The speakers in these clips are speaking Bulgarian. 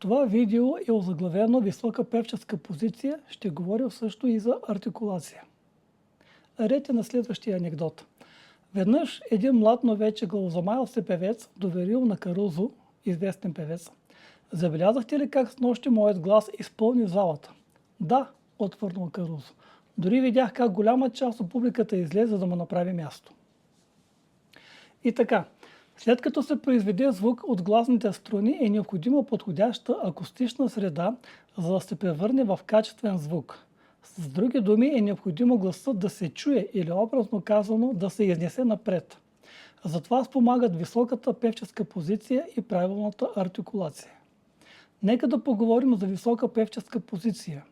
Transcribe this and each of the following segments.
Това видео е озаглавено висока певческа позиция, ще говоря също и за артикулация. Рете на следващия анекдот. Веднъж един млад, но вече главозамаял се певец доверил на Карузо, известен певец. Забелязахте ли как снощи моят глас изпълни залата? Да, отвърнал Карузо. Дори видях как голяма част от публиката излезе да му направи място. И така, след като се произведе звук от гласните струни, е необходима подходяща акустична среда, за да се превърне в качествен звук. С други думи, е необходимо гласът да се чуе или образно казано да се изнесе напред. Затова спомагат високата певческа позиция и правилната артикулация. Нека да поговорим за висока певческа позиция.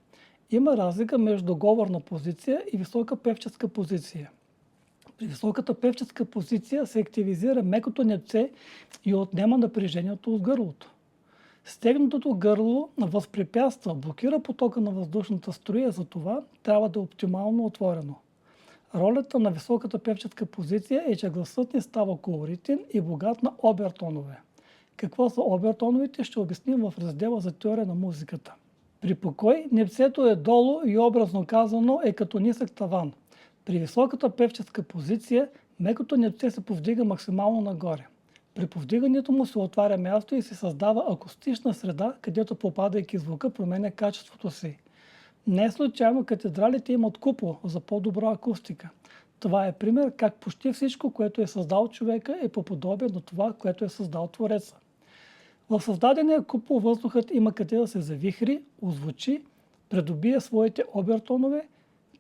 Има разлика между говорна позиция и висока певческа позиция. При високата певческа позиция се активизира мекото непце и отнема напрежението от гърлото. Стегнатото гърло възпрепятства, блокира потока на въздушната струя, затова трябва да е оптимално отворено. Ролята на високата певческа позиция е, че гласът ни става колоритен и богат на обертонове. Какво са обертоновете, ще обясним в раздела за теория на музиката. При покой непцето е долу и образно казано е като нисък таван. При високата певческа позиция мекото непце се повдига максимално нагоре. При повдигането му се отваря място и се създава акустична среда, където попадайки звука променя качеството си. Не случайно катедралите имат купол за по-добра акустика. Това е пример как почти всичко, което е създал човека, е по подобие на това, което е създал Твореца. В създадения купол въздухът има къде да се завихри, озвучи, придобие своите обертонове,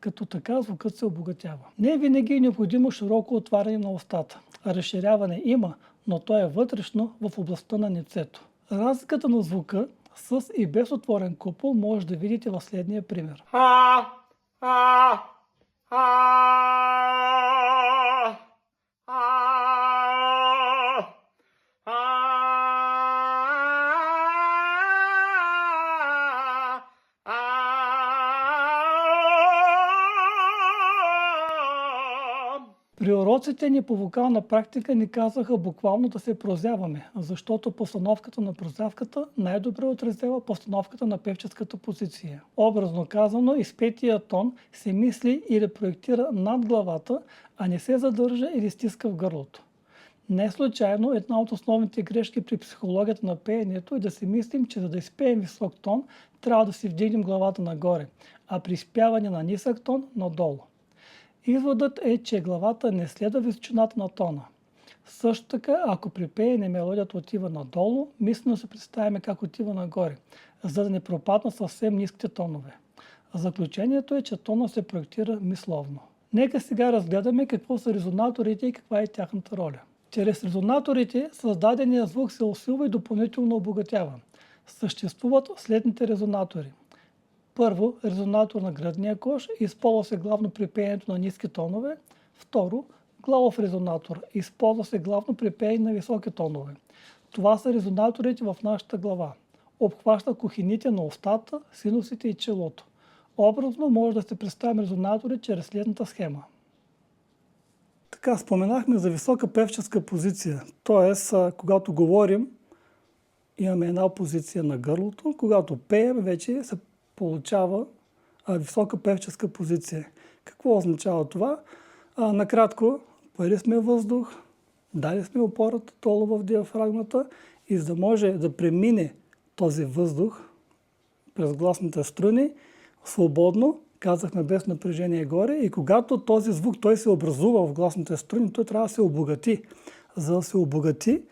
като така звукът се обогатява. Не винаги е необходимо широко отваряне на устата. Разширяване има, но то е вътрешно в областта на непцето. Разликата на звука с и без отворен купол може да видите в следния пример. При уроците ни по вокална практика ни казаха буквално да се прозяваме, защото постановката на прозявката най-добре отразява постановката на певческата позиция. Образно казано, изпетия тон се мисли или проектира над главата, а не се задържа или стиска в гърлото. Не случайно една от основните грешки при психологията на пеенето е да си мислим, че за да изпеем висок тон, трябва да си вдигнем главата нагоре, а при изпяване на нисък тон надолу. Изводът е, че главата не следва височината на тона. Също така, ако при пеене мелодията отива надолу, мислено се представяме как отива нагоре, за да не пропаднат съвсем ниските тонове. Заключението е, че тона се проектира мисловно. Нека сега разгледаме какво са резонаторите и каква е тяхната роля. Чрез резонаторите създаденият звук се усилва и допълнително обогатява. Съществуват следните резонатори. Първо, резонатор на гръдния кош, използва се главно при пеенето на ниски тонове. Второ, главов резонатор, използва се главно при пеене на високи тонове. Това са резонаторите в нашата глава. Обхваща кухините на устата, синусите и челото. Образно може да се представим резонатори чрез следната схема. Така, споменахме за висока певческа позиция, т.е. когато говорим, имаме една позиция на гърлото, когато пеем, вече се получава висока певческа позиция. Какво означава това? Накратко, поели сме въздух, дали сме опората долу в диафрагмата и за да може да премине този въздух през гласните струни, свободно, казахме без напрежение горе, и когато този звук той се образува в гласните струни, той трябва да се обогати. За да се обогати,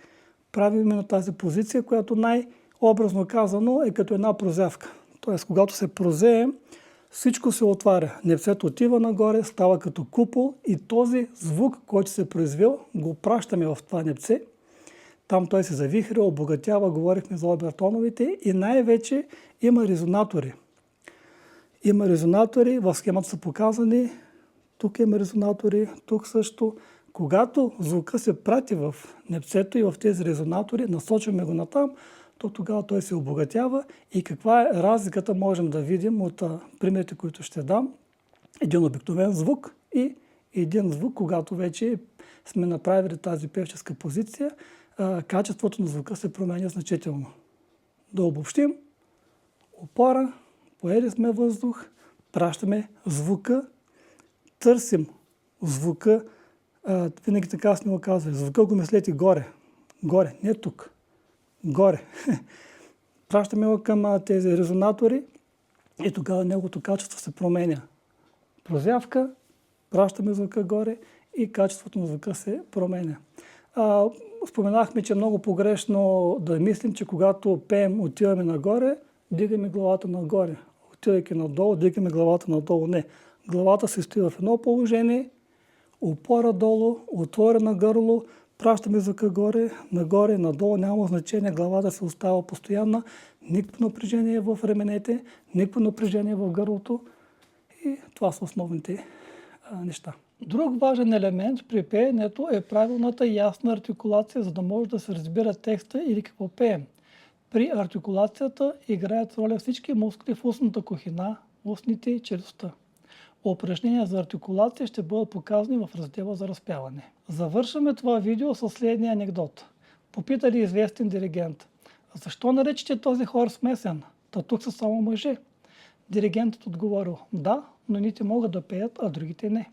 правим именно тази позиция, която най-образно казано е като една прозявка. Т.е. когато се прозее, всичко се отваря. Непцето отива нагоре, става като купол и този звук, който се произвел, го пращаме в това непце. Там той се завихря, обогатява, говорихме за обертоновите и най-вече има резонатори. Има резонатори, в схемата са показани, тук има резонатори, тук също. Когато звука се прати в непцето и в тези резонатори, насочваме го натам, то тогава той се обогатява и каква е разликата можем да видим от примерите, които ще дам. Един обикновен звук и един звук, когато вече сме направили тази певческа позиция, качеството на звука се променя значително. Да обобщим. Опора, поели сме въздух, пращаме звука, търсим звука, винаги така сме го казвали, звука го мислете горе, не тук, горе. Пращаме го към тези резонатори и тогава неговото качество се променя. Прозявка, пращаме звука горе и качеството на звука се променя. Споменахме, че е много погрешно да мислим, че когато пеем, отиваме нагоре, дигаме главата нагоре. Отивайки надолу, дигаме главата надолу. Не. Главата се стои в едно положение, опора долу, отворена гърло, пращаме звука горе, нагоре, надолу, няма значение, главата се остава постоянна, никакво напрежение в раменете, никакво напрежение в гърлото и това са основните неща. Друг важен елемент при пеенето е правилната и ясна артикулация, за да може да се разбира текста или какво пеем. При артикулацията играят роля всички мускули в устната кухина, устните и челюстта. Упражнения за артикулация ще бъдат показани в раздела за разпяване. Завършваме това видео със следния анекдот. Попитали известен диригент: защо наречете този хор смесен? Та тук са само мъже. Диригентът отговорил: да, но едните могат да пеят, а другите не.